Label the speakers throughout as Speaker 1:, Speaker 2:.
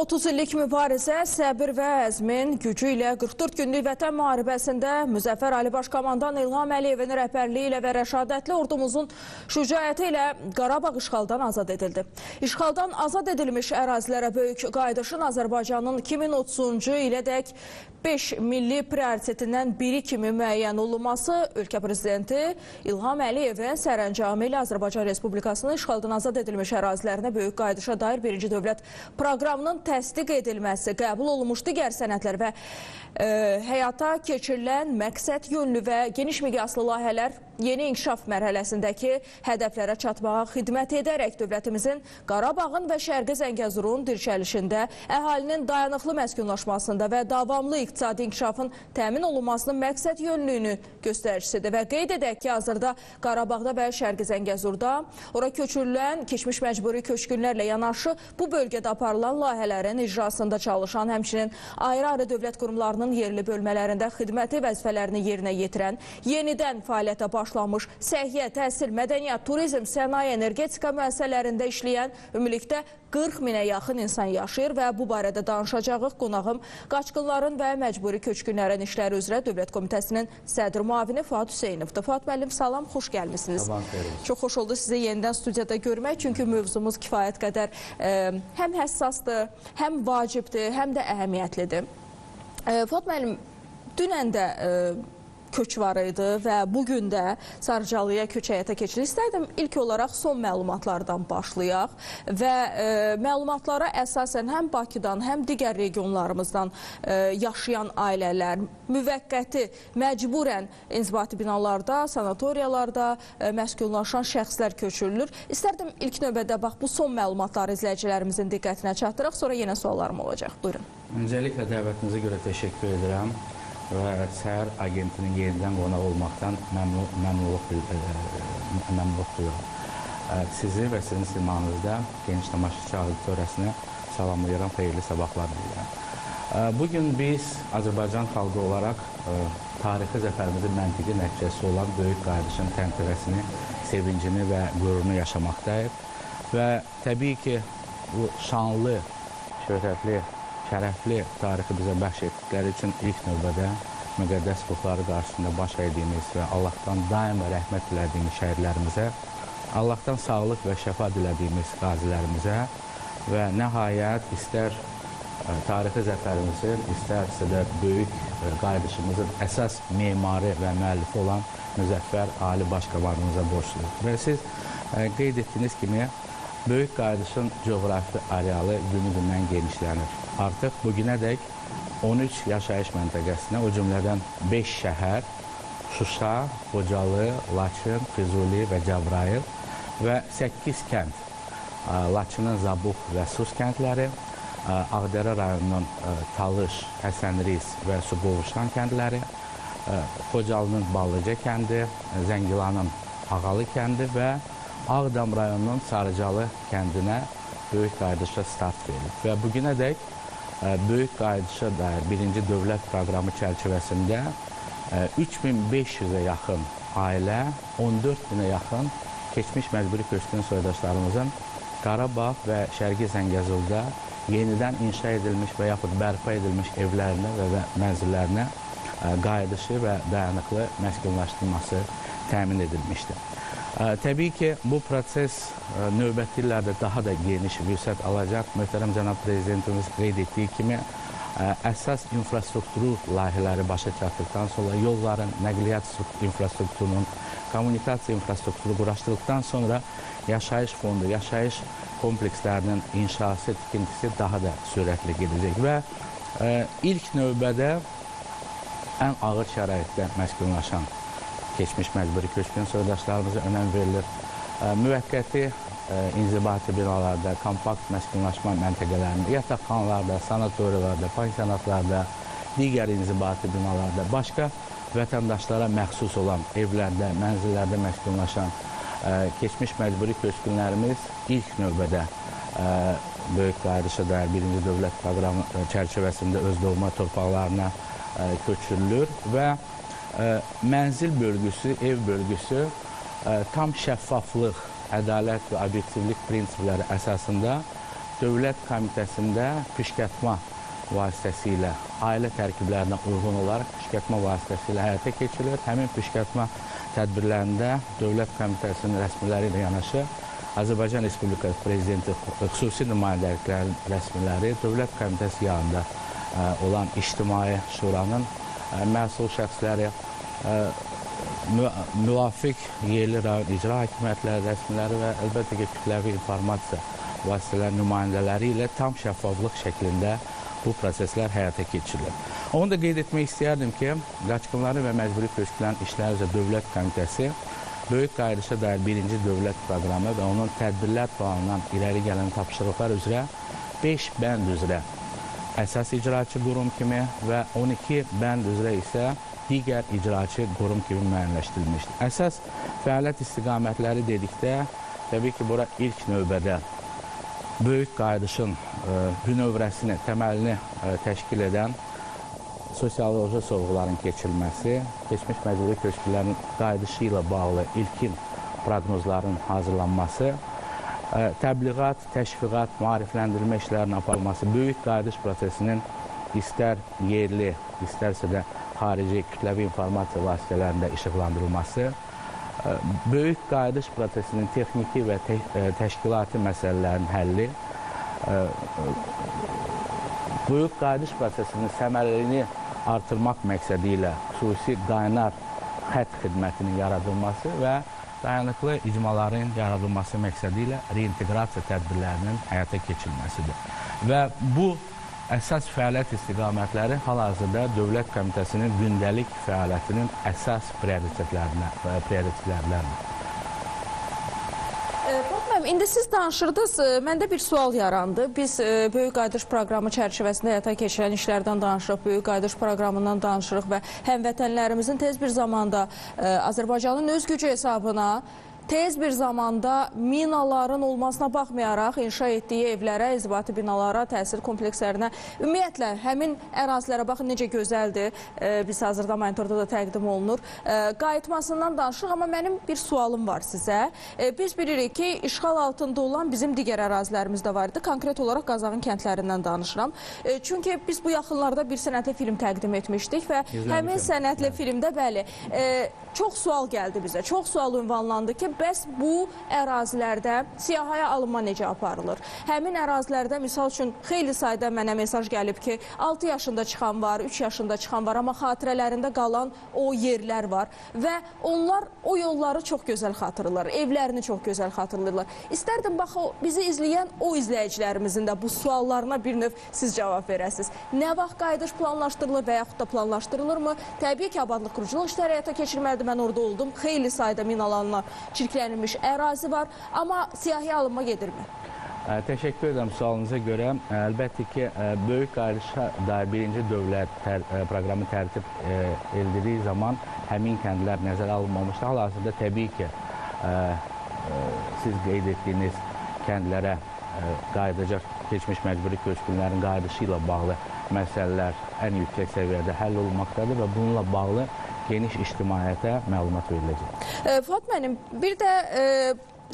Speaker 1: 30 illik mübarizə, səbir və əzmin gücü ilə 44 günlük vətən müharibəsində Müzəffər Ali Başkomandan İlham Əliyevin rəhbərliyi ilə və rəşadətli ordumuzun şücaəti ilə Qarabağ işğaldan azad edildi. İşğaldan azad edilmiş ərazilərə böyük qayıdışın Azərbaycanın 2030-cu ilədək 5 milli prioritetindən biri kimi müəyyən olunması ölkə prezidenti İlham Əliyevin sərəncamı ilə Azərbaycan Respublikasının işğaldan azad edilmiş ərazilərinə böyük qayıdışa dair birinci dövlət proqramının təsdiq edilməsi, qəbul olunmuş digər sənədlər və həyata keçirilən məqsəd yönlü və geniş miqyaslı layihələr yeni inkişaf mərhələsindəki hədəflərə çatmağa xidmət edərək dövlətimizin Qarabağın və Şərqi Zəngəzurun dirçəlişində, əhalinin dayanıqlı məskunlaşmasında və davamlı iqtisadi inkişafın təmin olunmasının məqsəd yönlüyünü göstəricisidir. Və qeyd edək ki, hazırda Qarabağda və Şərqi Zəngəzurda ora köçürülən keçmiş məcburi köçkünlərlə yanaşı bu bölgədə aparılan layihələrin icrasında çalışan, həmçinin ayrı-ayrı dövlət qurumlarının yerli bölmələrində xidməti vəzifələrini yerinə yetirən, yenidən fəaliyyətə başlanmış səhiyyə, təhsil, mədəniyyət, turizm, sənaye, energetika müəssisələrində işləyən ümumilikdə 40 minə yaxın insan yaşayır və bu barədə danışacağıq. Qonağım qaçqınların və məcburi köçkünlərin işləri üzrə Dövlət Komitəsinin sədr müavini Fuad Hüseynovdur. Fuad müəllim, salam, xoş gəlmişsiniz. Çox xoş oldu sizi yenidən studiyada görmək, çünki mövzumuz kifayət qədər həm həssasdır, həm vacibdir, həm də əhəmiyyətlidir. Fuad müəllim, dünən də köç var idi və bugün də Sarıcalıya köç həyata keçirir. İstərdim ilk olaraq son məlumatlardan başlayaq və məlumatlara əsasən həm Bakıdan, həm digər regionlarımızdan yaşayan ailələr, müvəqqəti, məcburən inzibati binalarda, sanatoriyalarda məskunlaşan şəxslər köçürülür. İstərdim ilk növbədə bax bu son məlumatları izləyicilərimizin diqqətinə çatdıraq, sonra yenə suallarım olacaq. Buyurun.
Speaker 2: Öncəliklə dəvətinizə görə təşəkkür edirəm və Səhər agentinin yenidən qonaq olmaqdan məmnunluq duyuram. Sizi və sizin simanızda geniş tamaşaçı auditoriyasını salamlayıram, xeyirli sabahlar diləyirəm. Bugün biz Azərbaycan xalqı olaraq tarixi zəfərimizin məntiqi nəticəsi olan böyük qayıdışın təntərəsini, sevincini və qürurunu yaşamaqdayıq. Və təbii ki, bu şanlı, şöhrətli, şərəfli tarixi bizə bəxş etdikləri üçün ilk növbədə müqəddəs ruhları qarşısında baş əydiyimiz və Allahdan daima rəhmət dilədiyimiz şəhidlərimizə, Allahdan sağlıq və şəfa dilədiyimiz qazilərimizə və nəhayət istər tarixi zəfərimizin, istərsə də böyük qayıdışımızın əsas memarı və müəllifi olan Müzəffər Ali Başkomandanımıza borcluyuq. Və siz qeyd etdiyiniz kimi, böyük qayıdışın coğrafi arealı günü-gündən genişlənir. Artıq bugünədək 13 yaşayış məntəqəsinə, o cümlədən 5 şəhər, Şuşa, Xocalı, Laçın, Füzuli və Cəbrayıl və 8 kənd, Laçının Zabuq və Sus kəndləri, Ağdərə rayonunun Talış, Həsənriz və Suqovuşan kəndləri, Xocalının Ballıca kəndi, Zəngilanın Ağalı kəndi və Ağdam rayonunun Sarıcalı kəndinə böyük qayıdışa start verilib. Və bugünədək böyük qayıdışa dair birinci dövlət proqramı çərçivəsində 3500-ə yaxın ailə, 14 binə yaxın keçmiş məcburi köçkün soydaşlarımızın Qarabağ və Şərqi Zəngəzurda yenidən inşa edilmiş və yaxud bərpa edilmiş evlərinə və mənzillərinə qayıdışı və dayanıqlı məskunlaşdırılması təmin edilmişdir. Təbii ki, bu proses növbəti illərdə daha da geniş vüsət alacaq. Möhtərəm cənab prezidentimiz qeyd etdiyi kimi, əsas infrastrukturu layihələri başa çatdıqdan sonra yolların, nəqliyyat infrastrukturunun, kommunikasiya infrastrukturu quraşdırdıqdan sonra yaşayış fondu, yaşayış komplekslərinin inşası, tikintisi daha da sürətli gedəcək və ilk növbədə ən ağır şəraitdə məskunlaşan keçmiş məcburi köçkün soydaşlarımıza önəm verilir. Müvəqqəti inzibati binalarda, kompakt məskunlaşma məntəqələrində, yataqxanalarda, sanatoriyalarda, pansionatlarda, digər inzibati binalarda, başqa vətəndaşlara məxsus olan evlərdə, mənzillərdə məskunlaşan keçmiş məcburi köçkünlərimiz ilk növbədə böyük qayıdışa dair birinci dövlət proqramı çərçivəsində öz doğma torpaqlarına köçürülür və mənzil bölgüsü, ev bölgüsü tam şəffaflıq, ədalət və obyektivlik prinsipləri əsasında Dövlət Komitəsində püşkatma vasitəsilə ailə tərkiblərinə uyğun olaraq püşkatma vasitəsilə həyata keçirilir. Həmin püşkatma tədbirlərində Dövlət Komitəsinin rəsmiləri ilə yanaşı Azərbaycan Respublikası Prezidenti xüsusi nümayəndəliklərin rəsmiləri, Dövlət Komitəsi yanında olan İctimai Şuranın məsul şəxsləri, müvafiq yerli rayon icra hakimiyyətləri rəsmiləri və əlbəttə ki, kütləvi informasiya vasitələri nümayəndələri ilə tam şəffaflıq şəklində bu proseslər həyata keçirilir. Onu da qeyd etmək istəyərdim ki, Qaçqınların və Məcburi Köçkünlərin İşləri üzrə Dövlət Komitəsi Böyük Qayıdışa dair birinci dövlət proqramı və onun tədbirlər planından irəli gələn tapşırıqlar üzrə 5 bənd üzrə əsas icraçı qurum kimi və 12 bənd üzrə isə digər icraçı qurum kimi müəyyənləşdirilmişdir. Əsas fəaliyyət istiqamətləri dedikdə, təbii ki, bura ilk növbədə Böyük Qayıdışın bünövrəsini, təməlini təşkil edən sosioloji sorğuların keçirilməsi, keçmiş məcburi köçkünlərin qayıdışı ilə bağlı ilkin proqnozların hazırlanması, təbliğat, təşviqat, maarifləndirmə işlərinin aparılması, böyük qayıdış prosesinin istər yerli, istərsə də xarici kütləvi informasiya vasitələrində işıqlandırılması, böyük qayıdış prosesinin texniki və təşkilati məsələlərin həlli, böyük qayıdış prosesinin səmərəliliyini artırmaq məqsədi ilə xüsusi qaynar xətt xidmətinin yaradılması və dayanıqlı icmaların yaradılması məqsədi ilə reinteqrasiya tədbirlərinin həyata keçirilməsidir. Və bu əsas fəaliyyət istiqamətləri hal-hazırda Dövlət Komitəsinin gündəlik fəaliyyətinin əsas prioritetləridir.
Speaker 1: İndi siz danışırdınız, məndə bir sual yarandı. Biz Böyük Qayıdış proqramı çərçivəsində həyata keçirilən işlərdən danışırıq, Böyük Qayıdış proqramından danışırıq və həmvətənlərimizin tez bir zamanda Azərbaycanın öz gücü hesabına tez bir zamanda minaların olmasına baxmayaraq inşa etdiyi evlərə, inzibati binalara, təhsil komplekslərinə, ümumiyyətlə həmin ərazilərə baxın necə gözəldir. Biz hazırda monitorda da təqdim olunur. Qayıtmasından danışırıq, amma mənim bir sualım var sizə. Biz bilirik ki, işğal altında olan bizim digər ərazilərimiz də var idi. Konkret olaraq Qazağın kəndlərindən danışıram. Çünki biz bu yaxınlarda bir sənətli film təqdim etmişdik və həmin sənətli filmdə bəli, çox sual gəldi bizə. Çox sual ünvanlandı ki, bəs bu ərazilərdə siyahıya alınma necə aparılır? Həmin ərazilərdə, misal üçün, xeyli sayda mənə mesaj gəlib ki, 6 yaşında çıxan var, 3 yaşında çıxan var, amma xatirələrində qalan o yerlər var və onlar o yolları çox gözəl xatırlayırlar, evlərini çox gözəl xatırlayırlar. İstərdim, bax, bizi izləyən o izləyicilərimizin də bu suallarına bir növ siz cavab verəsiniz. Nə vaxt qayıdış planlaşdırılır və yaxud da planlaşdırılırmı? Təbii ki, abadlıq quruculuq işləri həyata keçirməlidir, mən orada oldum. Xeyli sayda minalarla çirklənilmiş ərazi var, amma siyahıya alınma gedirmi?
Speaker 2: Təşəkkür edirəm sualınıza görə. Əlbəttə ki, Böyük Qayıdışa dair birinci dövlət proqramı tərtib edildiyi zaman həmin kəndlər nəzərə alınmamışdı. Hal-hazırda təbii ki, siz qeyd etdiyiniz kəndlərə qayıdacaq keçmiş məcburi köçkünlərin qayıdışı ilə bağlı məsələlər ən yüksək səviyyədə həll olunmaqdadır və bununla bağlı geniş ictimaiyyətə məlumat veriləcək.
Speaker 1: Fuad müəllim, bir də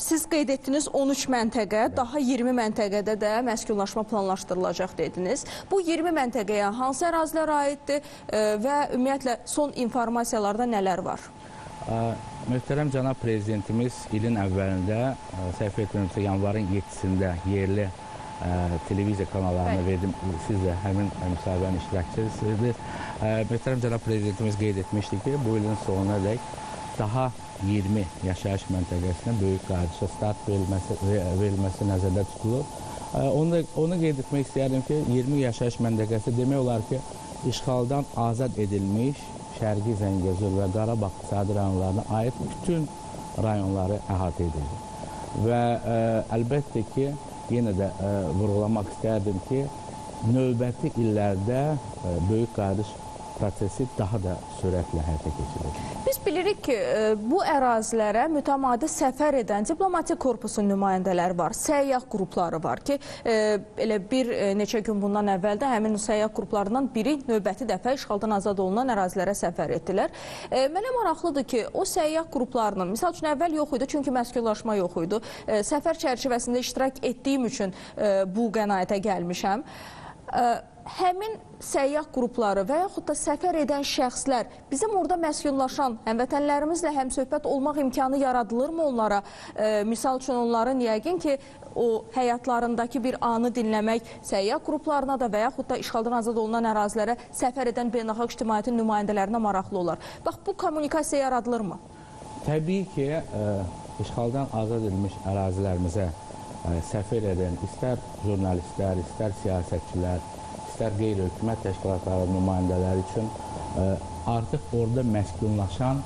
Speaker 1: siz qeyd etdiniz 13 məntəqə, daha 20 məntəqədə də məskunlaşma planlaşdırılacaq dediniz. Bu 20 məntəqəyə hansı ərazilər aiddir və ümumiyyətlə son informasiyalarda nələr var?
Speaker 2: Möhtərəm cənab prezidentimiz ilin əvvəlində, səhv etmirəmsə, yanvarın 7-sində yerli televiziya kanallarına verdim. Siz də həmin müsahibənin iştirakçısınız. Möhtərəm cənab prezidentimiz qeyd etmişdi ki, bu ilin sonuna dək daha 20 yaşayış məntəqəsinə Böyük Qayıdışa start verilməsi nəzərdə tutulur. Onu qeyd etmək istəyərdim ki, 20 yaşayış məntəqəsi demək olar ki, işğaldan azad edilmiş Şərqi Zəngəzur və Qarabağ iqtisadi rayonlarına aid bütün rayonları əhatə edilir. Və əlbəttə ki, yenə də vurğulamaq istərdim ki, növbəti illərdə Böyük Qayıdış prosesi daha da sürətlə həyata keçirilir.
Speaker 1: Biz bilirik ki, bu ərazilərə mütəmadi səfər edən diplomatik korpusun nümayəndələri var, səyyah qrupları var ki, elə bir neçə gün bundan əvvəl də həmin səyyah qruplarından biri növbəti dəfə işğaldan azad olunan ərazilərə səfər etdilər. Mənə maraqlıdır ki, o səyyah qruplarının, misal üçün əvvəl yox idi, çünki məskunlaşma yox idi. Səfər çərçivəsində iştirak etdiyim üçün bu qənaətə gəlmişəm. Həmin səyyah qrupları və yaxud da səfər edən şəxslər bizim orada məskunlaşan həmvətənlərimizlə həmsöhbət olmaq imkanı yaradılırmı onlara? Misal üçün onların yəqin ki, o həyatlarındakı bir anı dinləmək səyyah qruplarına da və yaxud da işğaldan azad olunan ərazilərə səfər edən beynəlxalq ictimaiyyətin nümayəndələrinə maraqlı olar. Bax, bu kommunikasiya yaradılırmı?
Speaker 2: Təbii ki, işğaldan azad edilmiş ərazilərimizə səfər edən istər jurnalistlər, istər siyasətçilər, istər qeyri-hökumət təşkilatları nümayəndələri üçün artıq orada məskunlaşan,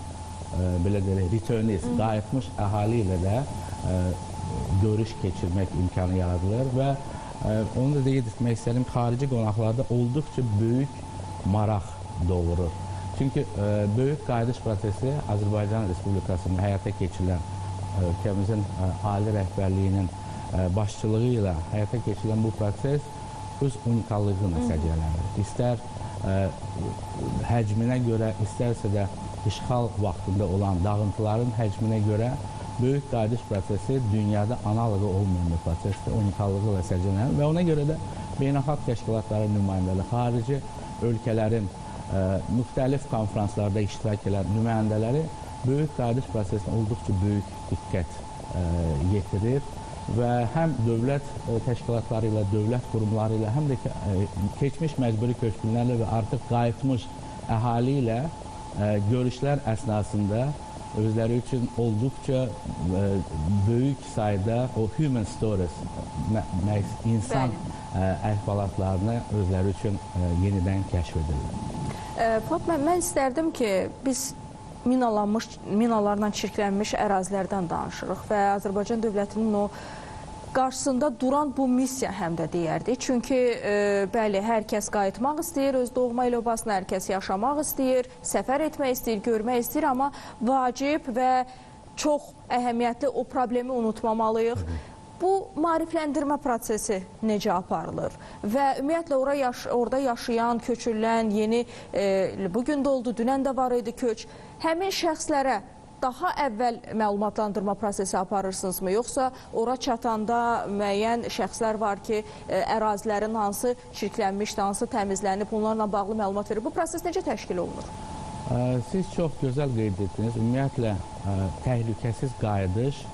Speaker 2: belə deyək, returnist, qayıtmış əhali ilə də görüş keçirmək imkanı yaradılır və onu da demək istəyirəm, xarici qonaqlarda olduqca böyük maraq doğurur. Çünki böyük qayıdış prosesi Azərbaycan Respublikasının həyata keçirilən ölkəmizin ali rəhbərliyinin başçılığı ilə həyata keçirilən bu proses öz unikallığını səciyyələnir. İstər həcminə görə, istərsə də işğal vaxtında olan dağıntıların həcminə görə böyük qayıdış prosesi dünyada analogu olmayan bir prosesdir, unikallığı ilə səciyyələnir və ona görə də beynəlxalq təşkilatların nümayəndələri, xarici ölkələrin müxtəlif konferanslarda iştirak edən nümayəndələri böyük qayıdış prosesinə olduqca böyük diqqət yetirir və həm dövlət təşkilatları ilə, dövlət qurumları ilə, həm də keçmiş məcburi köçkünlərlə və artıq qayıtmış əhali ilə görüşlər əsnasında özləri üçün olduqca böyük sayda o human stories, insan əhvalatlarını özləri üçün yenidən kəşf edirlər.
Speaker 1: Fatma, mən istərdim ki, biz minalarla çirklənmiş ərazilərdən danışırıq və Azərbaycan dövlətinin o qarşısında duran bu missiya həm də deyərdik. Çünki bəli, hər kəs qayıtmaq istəyir, öz doğma ilə obasına hər kəs yaşamaq istəyir, səfər etmək istəyir, görmək istəyir, amma vacib və çox əhəmiyyətli o problemi unutmamalıyıq. Bu maarifləndirmə prosesi necə aparılır və ümumiyyətlə orada yaşayan, köçürülən, yeni bugün də oldu, dünən də var idi köç, həmin şəxslərə daha əvvəl məlumatlandırma prosesi aparırsınızmı? Yoxsa ora çatanda müəyyən şəxslər var ki, ərazilərin hansı çirklənmişdir, hansı təmizlənib, onlarla bağlı məlumat verir. Bu proses necə təşkil olunur?
Speaker 2: Siz çox gözəl qeyd etdiniz. Ümumiyyətlə, təhlükəsiz qayıdış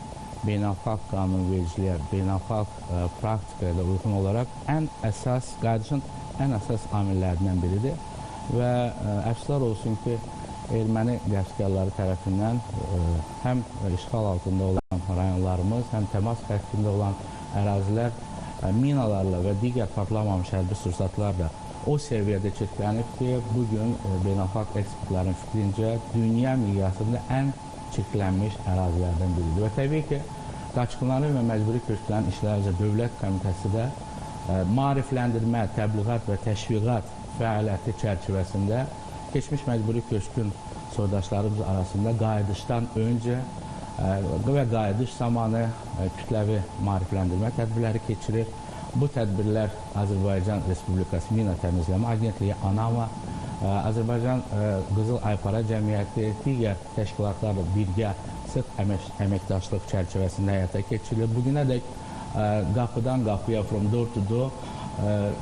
Speaker 2: beynəlxalq qanunvericiliyə, beynəlxalq praktikaya da uyğun olaraq qayıdışın ən əsas amillərindən biridir və əfsuslar olsun ki, erməni qəsbkarları tərəfindən həm işğal altında olan rayonlarımız, həm təmas xəttində olan ərazilər minalarla və digər partlamamış hərbi sursatlarla o səviyyədə çirklənib ki, bugün beynəlxalq ekspertlərin fikrincə dünya miqyasında ən çirklənmiş ərazilərdən biridir. Və təbii ki, qaçqınların və məcburi köçkünlərin işləri üzrə Dövlət Komitəsi də maarifləndirmə, təbliğat və təşviqat fəaliyyəti çərçivəsində keçmiş məcburi köçkün soydaşlarımız arasında qayıdışdan öncə və qayıdış zamanı kütləvi maarifləndirmə tədbirləri keçirir. Bu tədbirlər Azərbaycan Respublikası Mina Təmizləmə Agentliyi, ANAMA, Azərbaycan Qızıl Aypara Cəmiyyəti, digər təşkilatlarla birgə sıx əməkdaşlıq çərçivəsində həyata keçirilir. Bugünədək qapıdan qapıya, from door to door,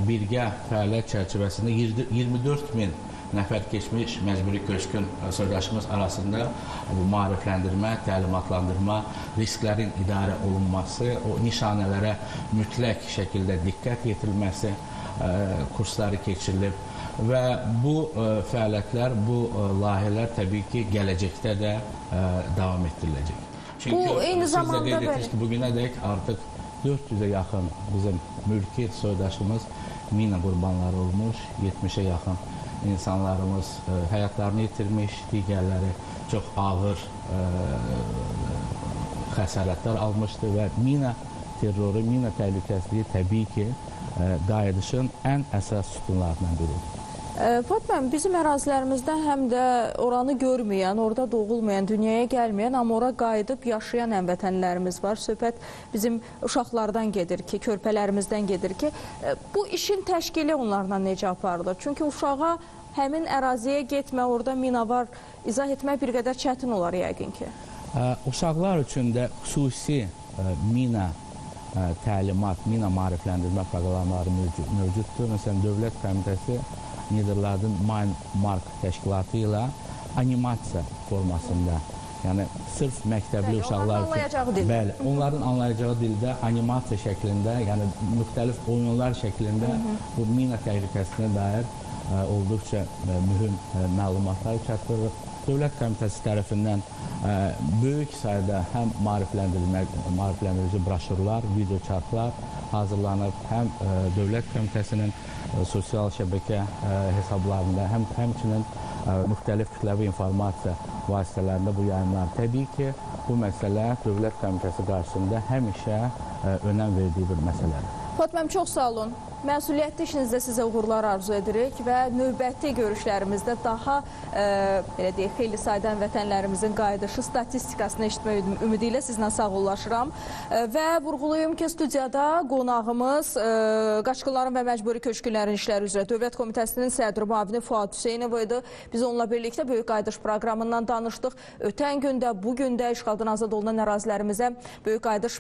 Speaker 2: birgə fəaliyyət çərçivəsində 24.000 nəfər keçmiş məcburi köçkün soydaşımız arasında bu maarifləndirmə, təlimatlandırma, risklərin idarə olunması, o nişanələrə mütləq şəkildə diqqət yetirilməsi kursları keçirilib və bu fəaliyyətlər, bu layihələr təbii ki, gələcəkdə də davam etdiriləcək.
Speaker 1: Bu eyni zamanda
Speaker 2: qeyd etdiniz ki, bugünədək artıq 400-ə yaxın bizim mülki soydaşımız mina qurbanları olmuş, 70-ə yaxın insanlarımız həyatlarını itirmiş, digərləri çox ağır xəsarətlər almışdı və mina terroru, mina təhlükəsizliyi təbii ki, qayıdışın ən əsas sütunlarından biridir.
Speaker 1: Fatma, bizim ərazilərimizdə həm də oranı görməyən, orada doğulmayan, dünyaya gəlməyən, amma ora qayıdıb yaşayan həmvətənlərimiz var. Söhbət bizim uşaqlardan gedir ki, körpələrimizdən gedir ki, bu işin təşkili onlarla necə aparılır? Çünki uşağa həmin əraziyə getmə, orada mina var, izah etmək bir qədər çətin olar yəqin ki.
Speaker 2: Uşaqlar üçün də xüsusi mina təlimat, mina maarifləndirmə proqramları mövcuddur. Məsələn, Dövlət Komitəsi Niderlandın Mark təşkilatı ilə animasiya formasında, yəni sırf məktəbli uşaqlar üçün, bəli, onların anlayacağı dildə animasiya şəklində, yəni müxtəlif oyunlar şəklində bu mina təhlükəsinə dair olduqca mühüm məlumatlar çatdırır. Dövlət Komitəsi tərəfindən böyük sayda həm maarifləndirici broşurlar, video çarxlar hazırlanıb, həm Dövlət Komitəsinin sosial şəbəkə hesablarında, həmçinin müxtəlif kütləvi informasiya vasitələrində bu yayımlar. Təbii ki, bu məsələ Dövlət Komitəsi qarşısında həmişə önəm verdiyi bir məsələdir.
Speaker 1: Fatmam, çox sağ olun. Məsuliyyətli işinizdə sizə uğurlar arzu edirik və növbəti görüşlərimizdə daha belə deyək, xeyli sayda vətənlərimizin qayıdışı statistikasını eşitmək ümidi ilə sizlə sağollaşıram. Və vurğulayım ki, studiyada qonağımız Qaçqınların və Məcburi Köçkünlərin İşləri üzrə Dövlət Komitəsinin sədri müavini Fuad Hüseynov idi. Biz onunla birlikdə Böyük Qayıdış proqramından danışdıq. Ötən gündə, bu gündə işğaldan azad olunan ərazilərimizə Böyük Qayıdış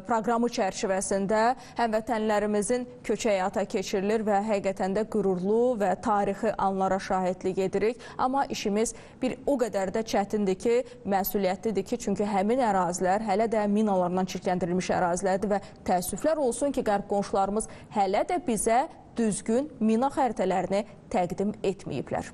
Speaker 1: proqramı çərçivəsində həmvətənlərimizin köçü həyata keçirilir və həqiqətən də qürurlu və tarixi anlara şahidlik edirik. Amma işimiz bir o qədər də çətindir ki, məsuliyyətlidir ki, çünki həmin ərazilər hələ də minalarla çirkləndirilmiş ərazilərdir və təəssüflər olsun ki, qərb qonşularımız hələ də bizə düzgün mina xəritələrini təqdim etməyiblər.